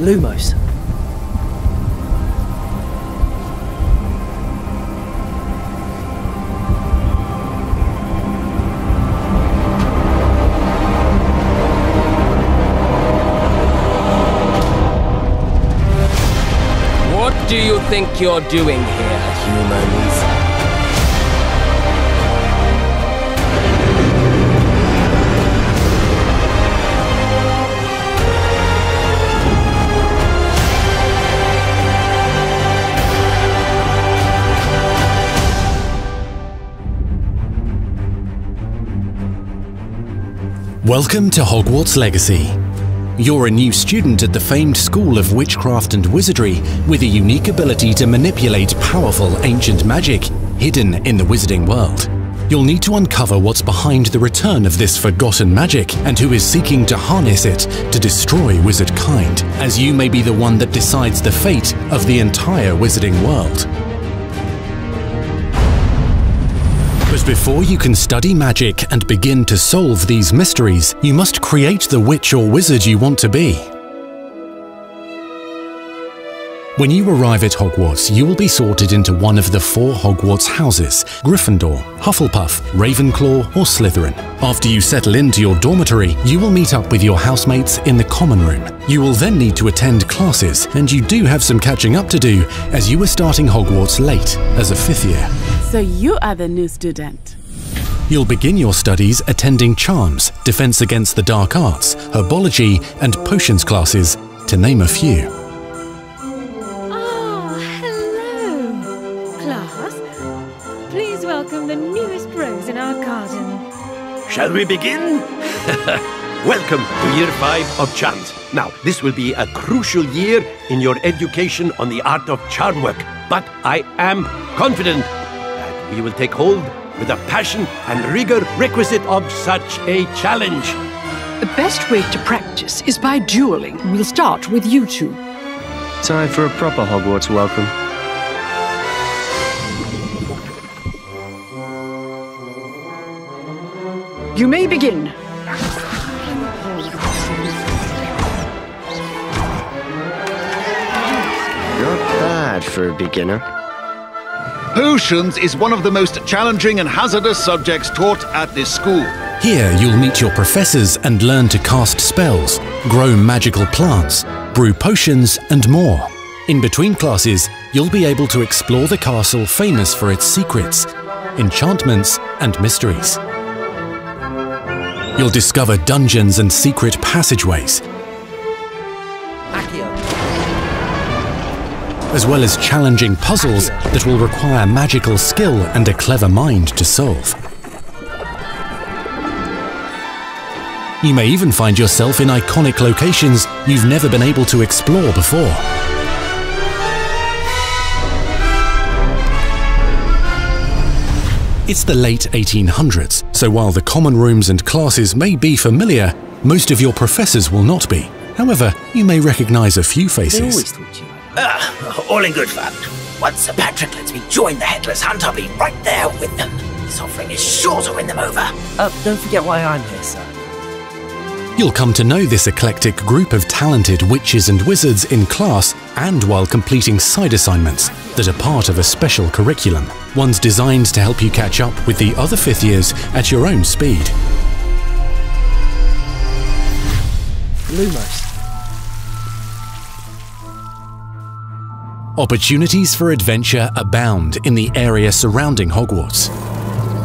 Lumos. What do you think you're doing here, humans? Welcome to Hogwarts Legacy. You're a new student at the famed School of Witchcraft and Wizardry with a unique ability to manipulate powerful ancient magic hidden in the wizarding world. You'll need to uncover what's behind the return of this forgotten magic and who is seeking to harness it to destroy wizard kind, as you may be the one that decides the fate of the entire wizarding world. But before you can study magic and begin to solve these mysteries, you must create the witch or wizard you want to be. When you arrive at Hogwarts, you will be sorted into one of the 4 Hogwarts houses: Gryffindor, Hufflepuff, Ravenclaw or Slytherin. After you settle into your dormitory, you will meet up with your housemates in the common room. You will then need to attend classes, and you do have some catching up to do as you are starting Hogwarts late as a 5th year. So you are the new student. You'll begin your studies attending Charms, Defense Against the Dark Arts, Herbology and Potions classes, to name a few. Please welcome the newest rose in our garden. Shall we begin? Welcome to Year 5 of Charms. Now, this will be a crucial year in your education on the art of charm work, but I am confident that we will take hold with the passion and rigor requisite of such a challenge. The best way to practice is by dueling. We'll start with you two. Time for a proper Hogwarts welcome. You may begin. Not bad for a beginner. Potions is one of the most challenging and hazardous subjects taught at this school. Here you'll meet your professors and learn to cast spells, grow magical plants, brew potions and more. In between classes, you'll be able to explore the castle famous for its secrets, enchantments and mysteries. You'll discover dungeons and secret passageways, as well as challenging puzzles that will require magical skill and a clever mind to solve. You may even find yourself in iconic locations you've never been able to explore before. It's the late 1800s, so while the common rooms and classes may be familiar, most of your professors will not be. However, you may recognize a few faces. All in good fun. Once Sir Patrick lets me join the Headless Hunt, I'll be right there with them. This offering is sure to win them over. Don't forget why I'm here, sir. You'll come to know this eclectic group of talented witches and wizards in class and while completing side assignments that are part of a special curriculum, ones designed to help you catch up with the other 5th years at your own speed. Lumos. Opportunities for adventure abound in the area surrounding Hogwarts.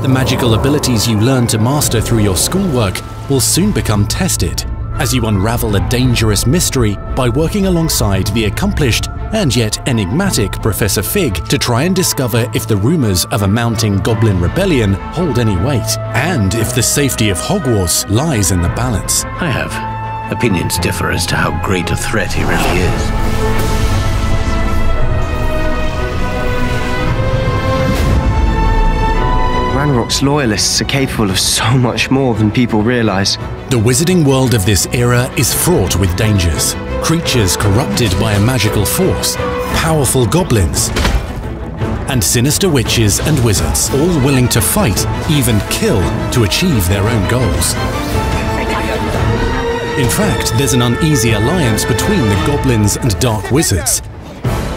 The magical abilities you learn to master through your schoolwork will soon become tested as you unravel a dangerous mystery by working alongside the accomplished and yet enigmatic Professor Fig to try and discover if the rumors of a mounting goblin rebellion hold any weight, and if the safety of Hogwarts lies in the balance. I have. Opinions differ as to how great a threat he really is. Ranrock's loyalists are capable of so much more than people realize. The wizarding world of this era is fraught with dangers. Creatures corrupted by a magical force, powerful goblins, and sinister witches and wizards, all willing to fight, even kill, to achieve their own goals. In fact, there's an uneasy alliance between the goblins and dark wizards.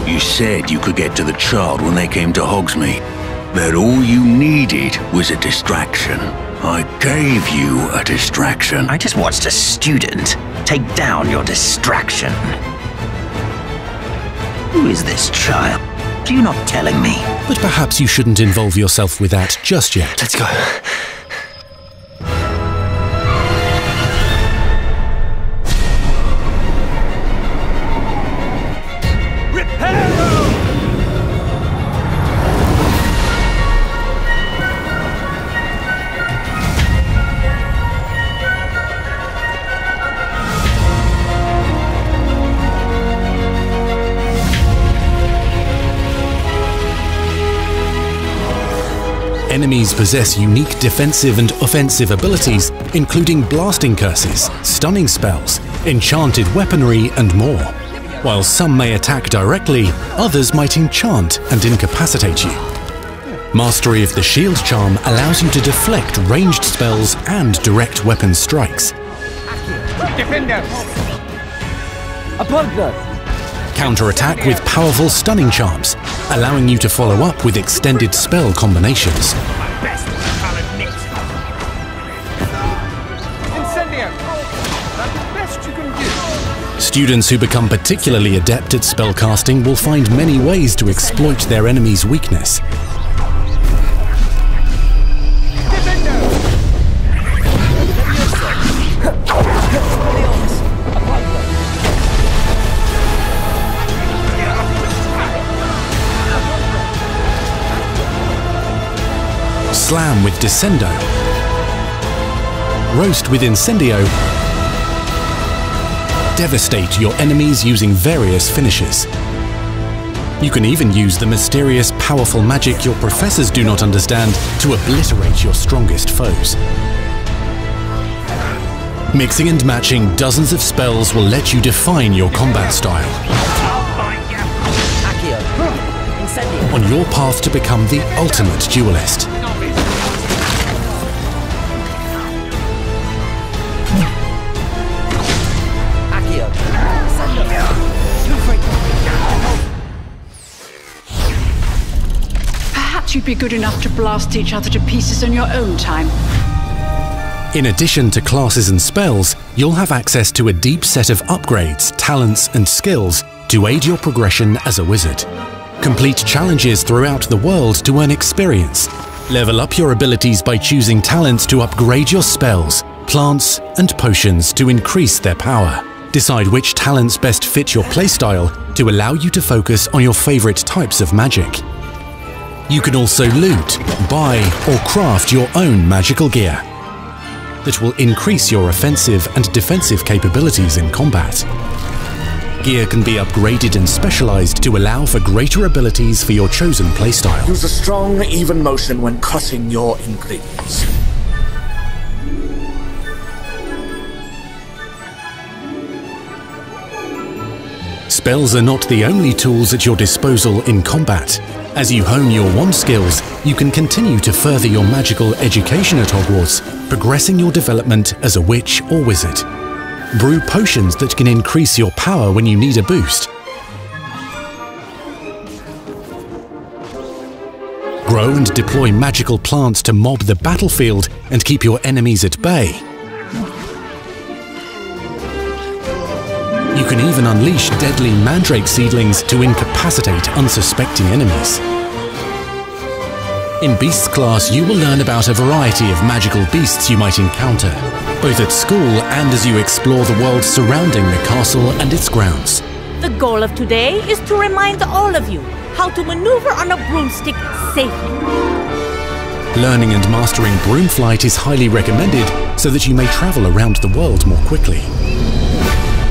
You said you could get to the child when they came to Hogsmeade. That all you needed was a distraction. I gave you a distraction. I just watched a student take down your distraction. Who is this child? Are you not telling me? But perhaps you shouldn't involve yourself with that just yet. Let's go. Enemies possess unique defensive and offensive abilities, including blasting curses, stunning spells, enchanted weaponry, and more. While some may attack directly, others might enchant and incapacitate you. Mastery of the shield charm allows you to deflect ranged spells and direct weapon strikes. Defender! Counterattack with powerful stunning charms, allowing you to follow up with extended spell combinations. Students who become particularly adept at spellcasting will find many ways to exploit their enemy's weakness. Slam with Descendo, Roast with Incendio, devastate your enemies using various finishes. You can even use the mysterious, powerful magic your professors do not understand to obliterate your strongest foes. Mixing and matching dozens of spells will let you define your combat style. On your path to become the ultimate duelist. Perhaps you'd be good enough to blast each other to pieces on your own time. In addition to classes and spells, you'll have access to a deep set of upgrades, talents, and skills to aid your progression as a wizard. Complete challenges throughout the world to earn experience. Level up your abilities by choosing talents to upgrade your spells, plants, and potions to increase their power. Decide which talents best fit your playstyle to allow you to focus on your favorite types of magic. You can also loot, buy, or craft your own magical gear that will increase your offensive and defensive capabilities in combat. Gear can be upgraded and specialized to allow for greater abilities for your chosen playstyle. Use a strong, even motion when cutting your ingredients. Spells are not the only tools at your disposal in combat. As you hone your wand skills, you can continue to further your magical education at Hogwarts, progressing your development as a witch or wizard. Brew potions that can increase your power when you need a boost. Grow and deploy magical plants to mob the battlefield and keep your enemies at bay. You can even unleash deadly mandrake seedlings to incapacitate unsuspecting enemies. In Beasts class, you will learn about a variety of magical beasts you might encounter, both at school and as you explore the world surrounding the castle and its grounds. The goal of today is to remind all of you how to maneuver on a broomstick safely. Learning and mastering broom flight is highly recommended so that you may travel around the world more quickly.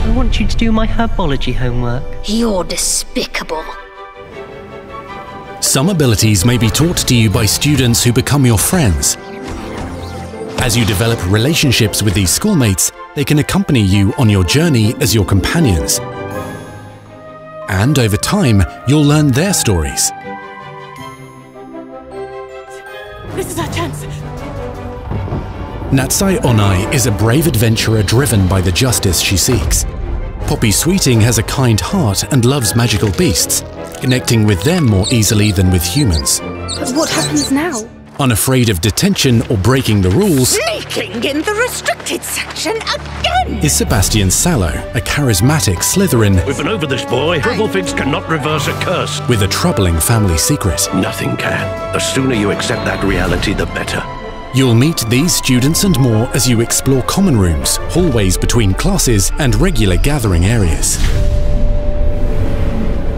I want you to do my herbology homework. You're despicable. Some abilities may be taught to you by students who become your friends. As you develop relationships with these schoolmates, they can accompany you on your journey as your companions. And over time, you'll learn their stories. This is our chance. Natsai Onai is a brave adventurer driven by the justice she seeks. Poppy Sweeting has a kind heart and loves magical beasts, connecting with them more easily than with humans. But what happens now? Unafraid of detention or breaking the rules, Sneaking in the restricted section again! is Sebastian Sallow, a charismatic Slytherin. We've been over this, boy. Rufflefigs cannot reverse a curse. With a troubling family secret. Nothing can. The sooner you accept that reality, the better. You'll meet these students and more as you explore common rooms, hallways between classes, and regular gathering areas.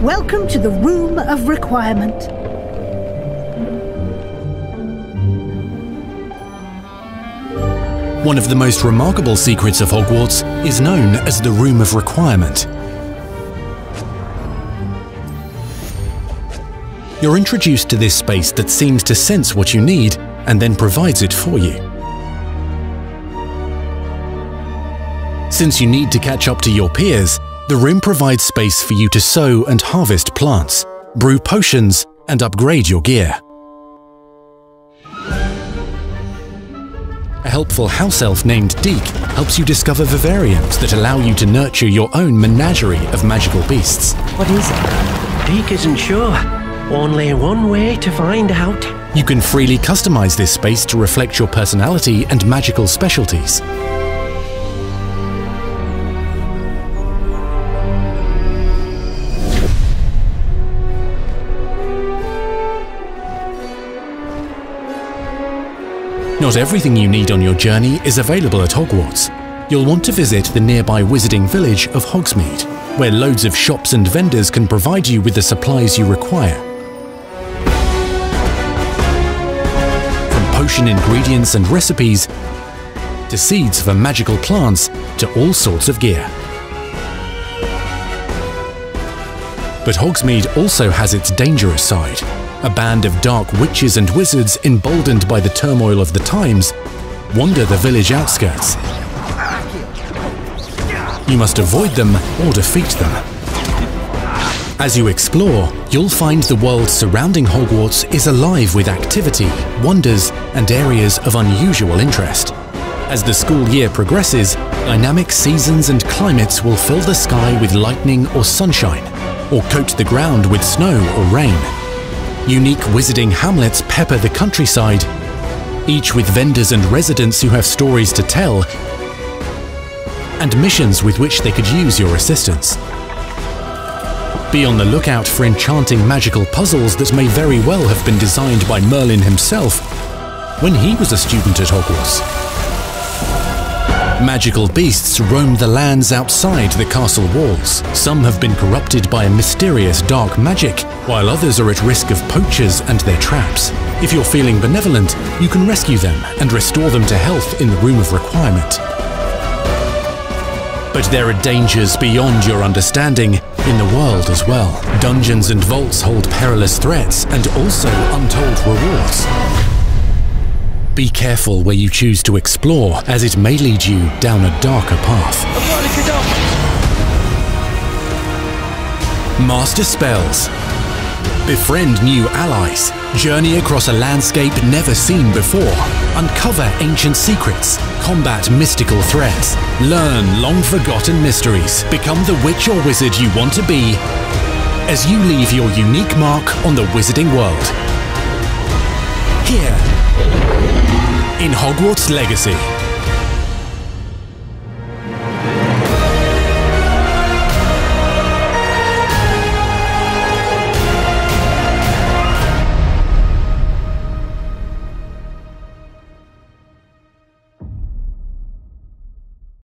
Welcome to the Room of Requirement. One of the most remarkable secrets of Hogwarts is known as the Room of Requirement. You're introduced to this space that seems to sense what you need and then provides it for you. Since you need to catch up to your peers, the room provides space for you to sow and harvest plants, brew potions, and upgrade your gear. A helpful house elf named Deke helps you discover vivariums that allow you to nurture your own menagerie of magical beasts. What is it? Deke isn't sure. Only one way to find out. You can freely customize this space to reflect your personality and magical specialties. Not everything you need on your journey is available at Hogwarts. You'll want to visit the nearby wizarding village of Hogsmeade, where loads of shops and vendors can provide you with the supplies you require. From potion ingredients and recipes, to seeds for magical plants, to all sorts of gear. But Hogsmeade also has its dangerous side. A band of dark witches and wizards, emboldened by the turmoil of the times, wander the village outskirts. You must avoid them or defeat them. As you explore, you'll find the world surrounding Hogwarts is alive with activity, wonders, and areas of unusual interest. As the school year progresses, dynamic seasons and climates will fill the sky with lightning or sunshine, or coat the ground with snow or rain. Unique wizarding hamlets pepper the countryside, each with vendors and residents who have stories to tell and missions with which they could use your assistance. Be on the lookout for enchanting magical puzzles that may very well have been designed by Merlin himself when he was a student at Hogwarts. Magical beasts roam the lands outside the castle walls. Some have been corrupted by a mysterious dark magic, while others are at risk of poachers and their traps. If you're feeling benevolent, you can rescue them and restore them to health in the Room of Requirement. But there are dangers beyond your understanding in the world as well. Dungeons and vaults hold perilous threats and also untold rewards. Be careful where you choose to explore, as it may lead you down a darker path. Master spells. Befriend new allies. Journey across a landscape never seen before. Uncover ancient secrets. Combat mystical threats. Learn long-forgotten mysteries. Become the witch or wizard you want to be as you leave your unique mark on the wizarding world. Here in Hogwarts Legacy.